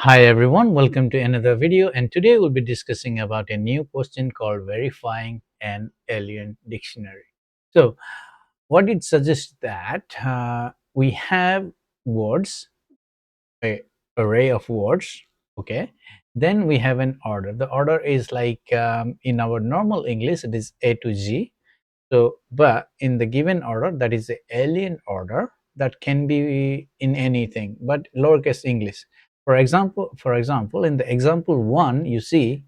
Hi everyone, welcome to another video, and today we'll be discussing about a new question called verifying an alien dictionary. So what it suggests that we have words, a array of words, okay, then we have an order. The order is like in our normal English it is A to Z. So but in the given order, that is the alien order, that can be in anything but lowercase English. For example, in the example one, you see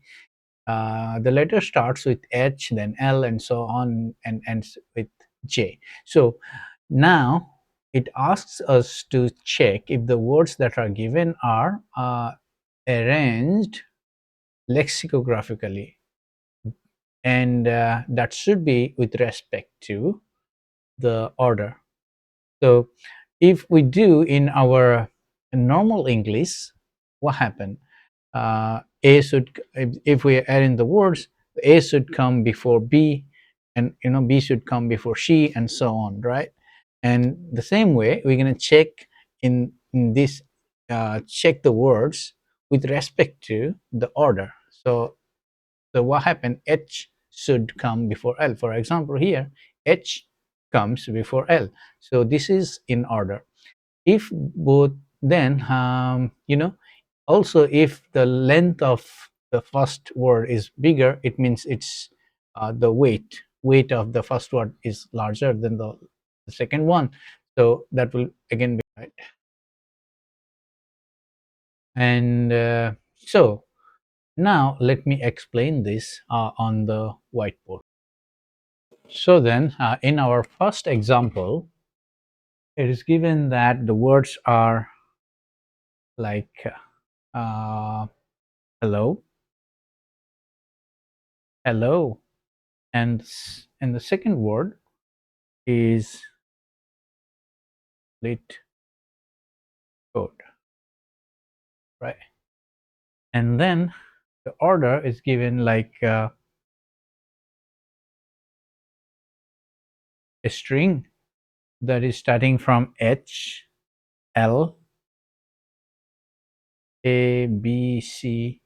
the letter starts with H, then L, and so on, and ends with J. So now it asks us to check if the words that are given are arranged lexicographically, and that should be with respect to the order. So if we do in our normal English, what happened? A should, if we add in the words, A should come before B, and B should come before she, and so on, right? And the same way, we're gonna check in this, check the words with respect to the order. So what happened? H should come before L. For example, here H comes before L. So this is in order. If both, then also if the length of the first word is bigger, it means it's the weight of the first word is larger than the second one. So that will again be right. And so now let me explain this on the whiteboard. So then, in our first example, it is given that the words are like uh, hello, hello, and the second word is Leet code, right? And then the order is given like a string that is starting from H, L, A, B, C,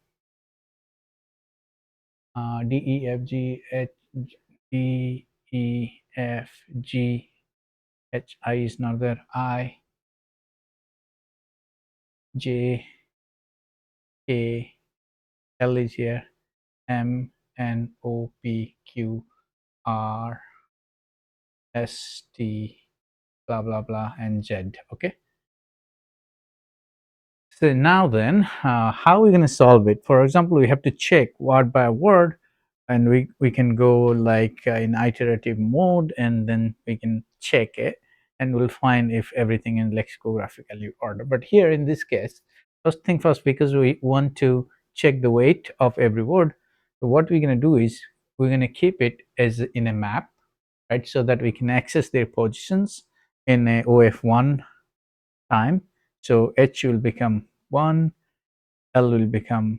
D, E, F, G, H, D, E, F, G, H, I is not there, I, J, K, L is here, M, N, O, P, Q, R, S, T, blah blah blah, and Z. Okay. So now then, how are we going to solve it? For example, we have to check word by word, and we can go like in iterative mode, and then we can check it, and we'll find if everything in lexicographically order. But here in this case, first thing first, because we want to check the weight of every word, so what we're going to do is we're going to keep it as in a map, right, so that we can access their positions in a OF1 time. So H will become 1, L will become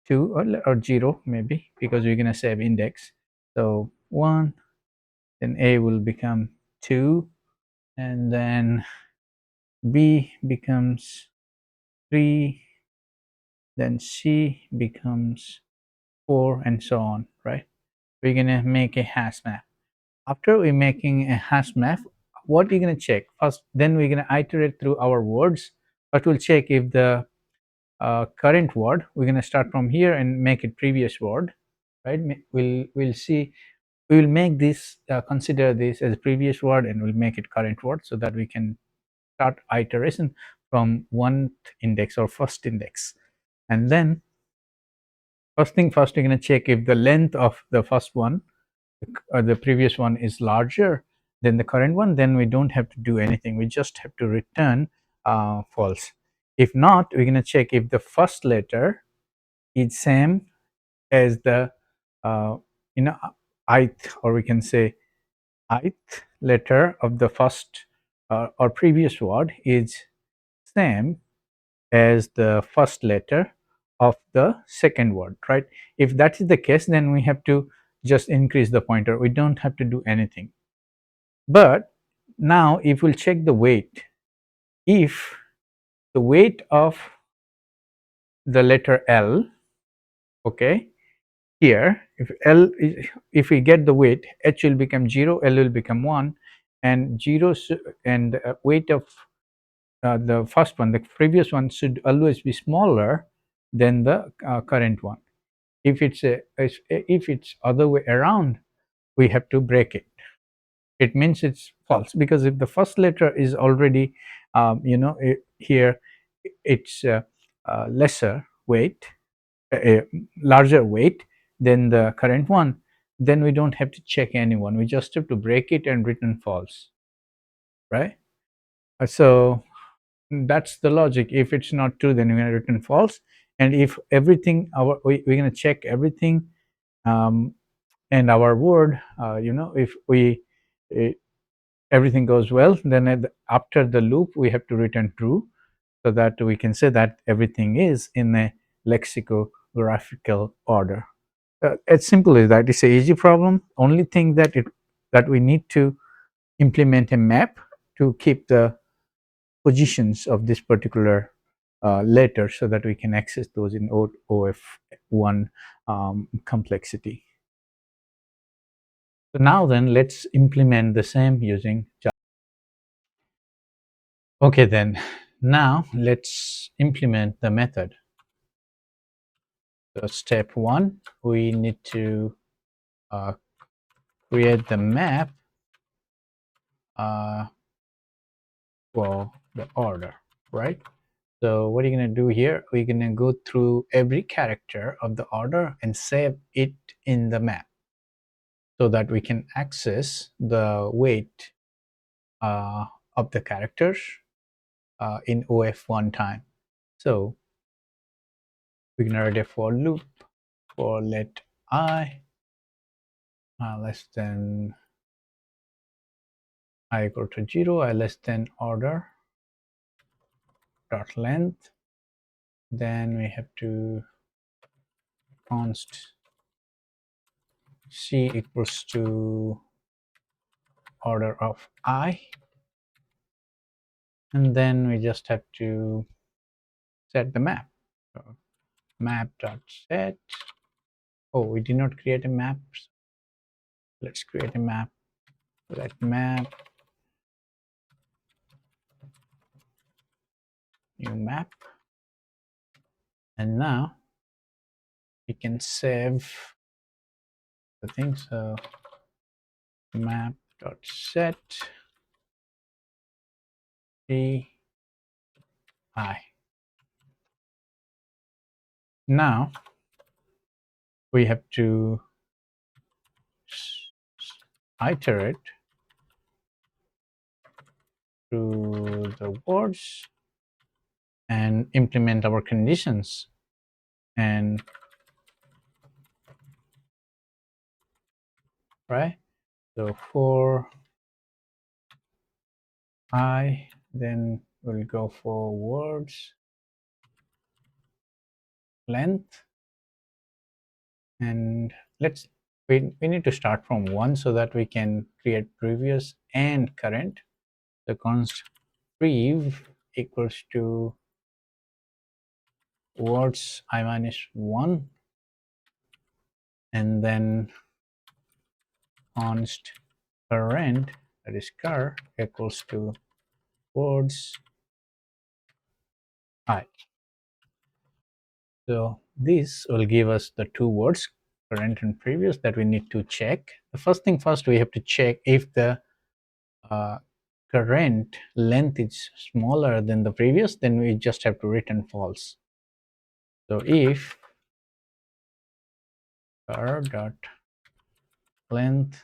2, or 0 maybe, because we're going to save index. So 1, then A will become 2, and then B becomes 3, then C becomes 4, and so on, right? We're going to make a hash map. After we're making a hash map, what we're going to check first, then we're going to iterate through our words, but we'll check if the current word, we're going to start from here and make it previous word, right? We'll see, we will make this, consider this as a previous word, and we'll make it current word, so that we can start iteration from one index or first index. And then first thing first, we're going to check if the length of the first one or the previous one is larger than the current one. Then we don't have to do anything, we just have to return false. If not, we're going to check if the first letter is same as the uh, you know ith, or we can say ith letter of the first or previous word is same as the first letter of the second word, right? If that is the case, then we have to just increase the pointer, we don't have to do anything. But now if we'll check the weight, if the weight of the letter L. Okay, here if we get the weight, H will become 0, L will become 1, and 0 and weight of the first one, the previous one, should always be smaller than the current one. If it's other way around, we have to break it. It means it's false, because if the first letter is already here it's lesser weight, a larger weight than the current one, then we don't have to check anyone, we just have to break it and return false, right? So that's the logic. If it's not true, then we're going to return false. And if everything we're going to check everything, um, and our word, if eh, everything goes well, then after the loop we have to return true, so that we can say that everything is in a lexicographical order. As simple as that. It's an easy problem. Only thing that we need to implement a map to keep the positions of this particular letter, so that we can access those in OF1 complexity. So now then, let's implement the same using Java. Okay, then now let's implement the method. So step 1, we need to uh, create the map for the order, right? So what are you going to do here? We're going to go through every character of the order and save it in the map, so that we can access the weight of the characters in OF1 time. So we're going to write a for loop for let I less than I equal to 0, I less than order dot length. Then we have to const c equals to order of I, and then we just have to set the map. So map dot set. Oh, we did not create a map. Let's create a map. Let map, new map, and now we can save the thing. So map dot set I. Now we have to iterate through the words and implement our conditions. And right, so for I, then we'll go for words length, and we need to start from 1 so that we can create previous and current. So const prev equals to words I minus 1, and then const current, that is cur, equals to words I. So this will give us the two words, current and previous, that we need to check. The first thing first, we have to check if the current length is smaller than the previous, then we just have to return false. So if cur dot length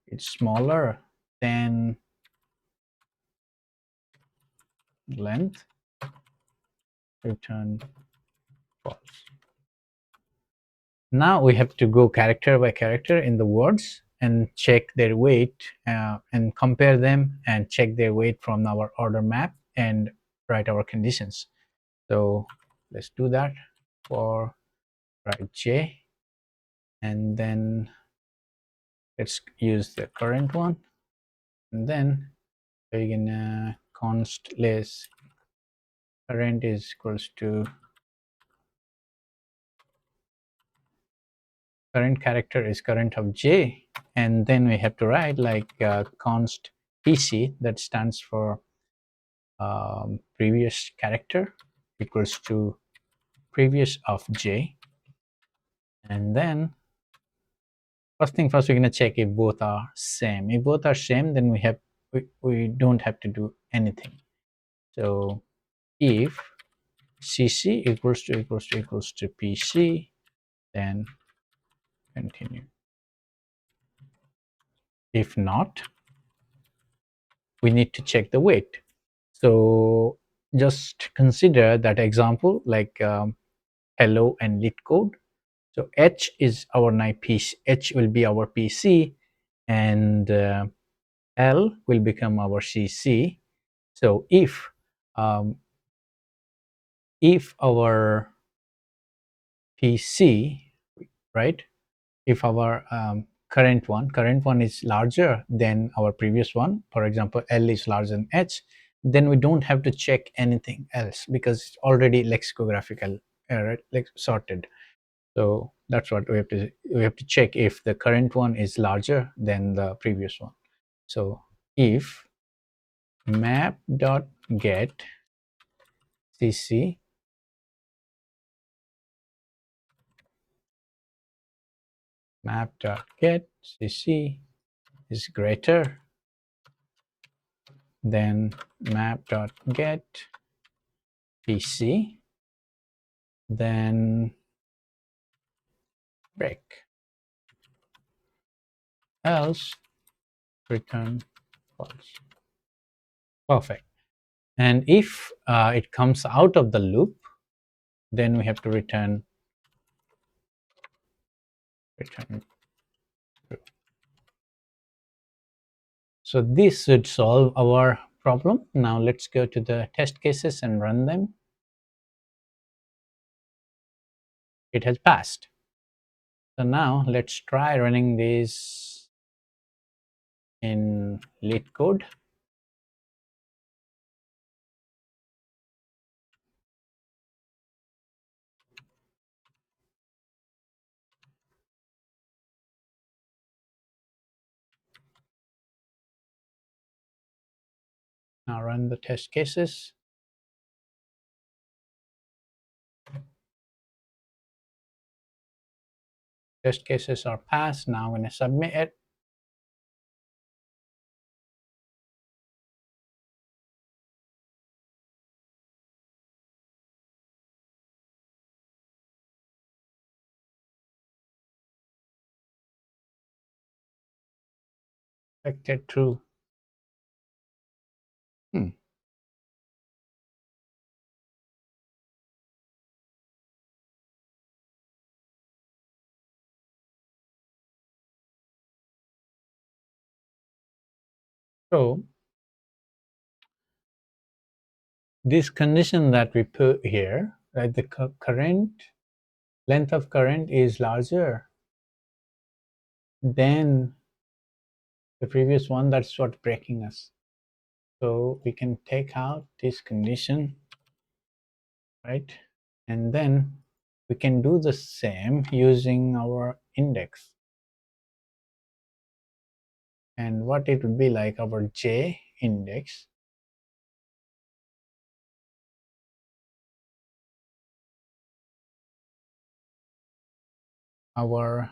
is smaller than length, return false. Now we have to go character by character in the words and check their weight and compare them and check their weight from our order map and write our conditions. So let's do that. For write j, and then let's use the current one, and then we're gonna const less current is equals to current character is current of j, and then we have to write like const pc, that stands for previous character, equals to previous of j. And then first thing first, we're going to check if both are same. If both are same, then we don't have to do anything. So if cc equals to pc, then continue. If not, we need to check the weight. So just consider that example like hello and Leet code. So h is our PC, h will be our PC, and L will become our CC. So if our PC, right, if our current one is larger than our previous one, for example L is larger than H, then we don't have to check anything else because it's already lexicographical, right, like sorted. So that's what we have to check, if the current one is larger than the previous one. So if map.get cc map.get cc is greater than map.get pc, then break, else return false. Perfect. And if it comes out of the loop, then we have to return true. So this should solve our problem. Now let's go to the test cases and run them. It has passed. So now let's try running this in Leet code. Now run the test cases. Test cases are passed. Now I'm going to submit it. Expected true. So this condition that we put here, right, the current length of current is larger than the previous one, that's what breaking us. So we can take out this condition, right, and then we can do the same using our index. And what it would be like, our j index, our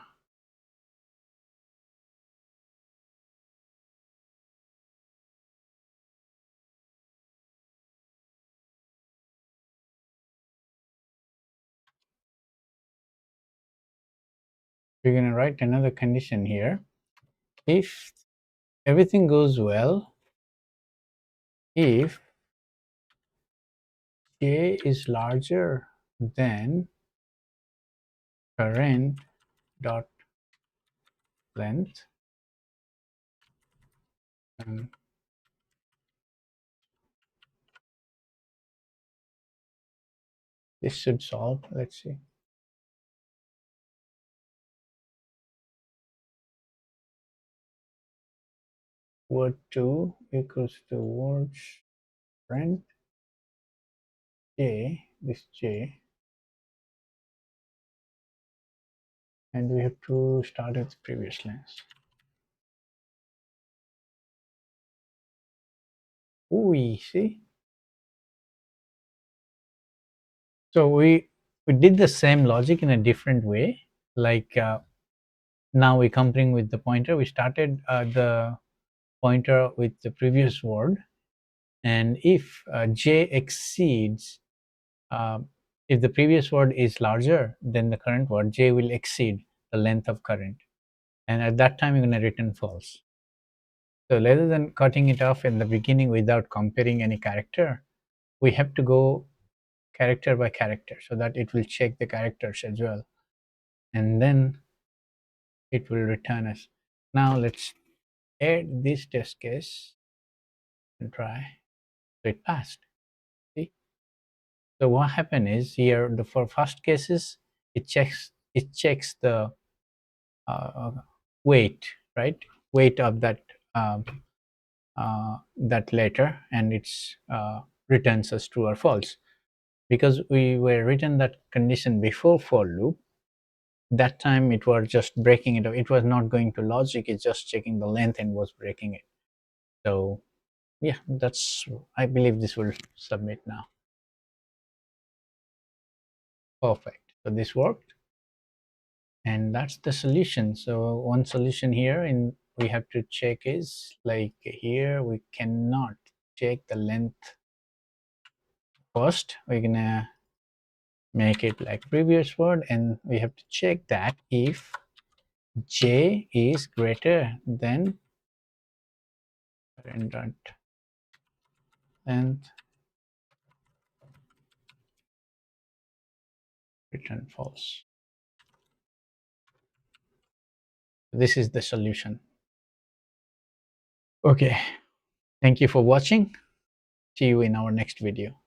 we're going to write another condition here. If everything goes well, if j is larger than current dot length, and this should solve. Let's see. Word2 equals to words print j, this j, and we have to start at the previous lines. We see. So we did the same logic in a different way. Like now we're comparing with the pointer. We started the pointer with the previous word, and if j exceeds, uh, if the previous word is larger than the current word, j will exceed the length of current, and at that time you're going to return false. So rather than cutting it off in the beginning without comparing any character, we have to go character by character so that it will check the characters as well, and then it will return us. Now let's add this test case and try. So it passed. See? So what happened is here the for first cases it checks the uh, weight, right? Weight of um, that letter, and it's returns us true or false. Because we were written that condition before for loop, that time it was just breaking it up. It was not going to logic, it's just checking the length and was breaking it. So yeah, that's, I believe this will submit now. Perfect. So this worked, and that's the solution. So one solution here in we have to check is like here we cannot check the length first. We're gonna make it like previous word, and we have to check that if j is greater than redundant and return false. This is the solution. Okay, thank you for watching. See you in our next video.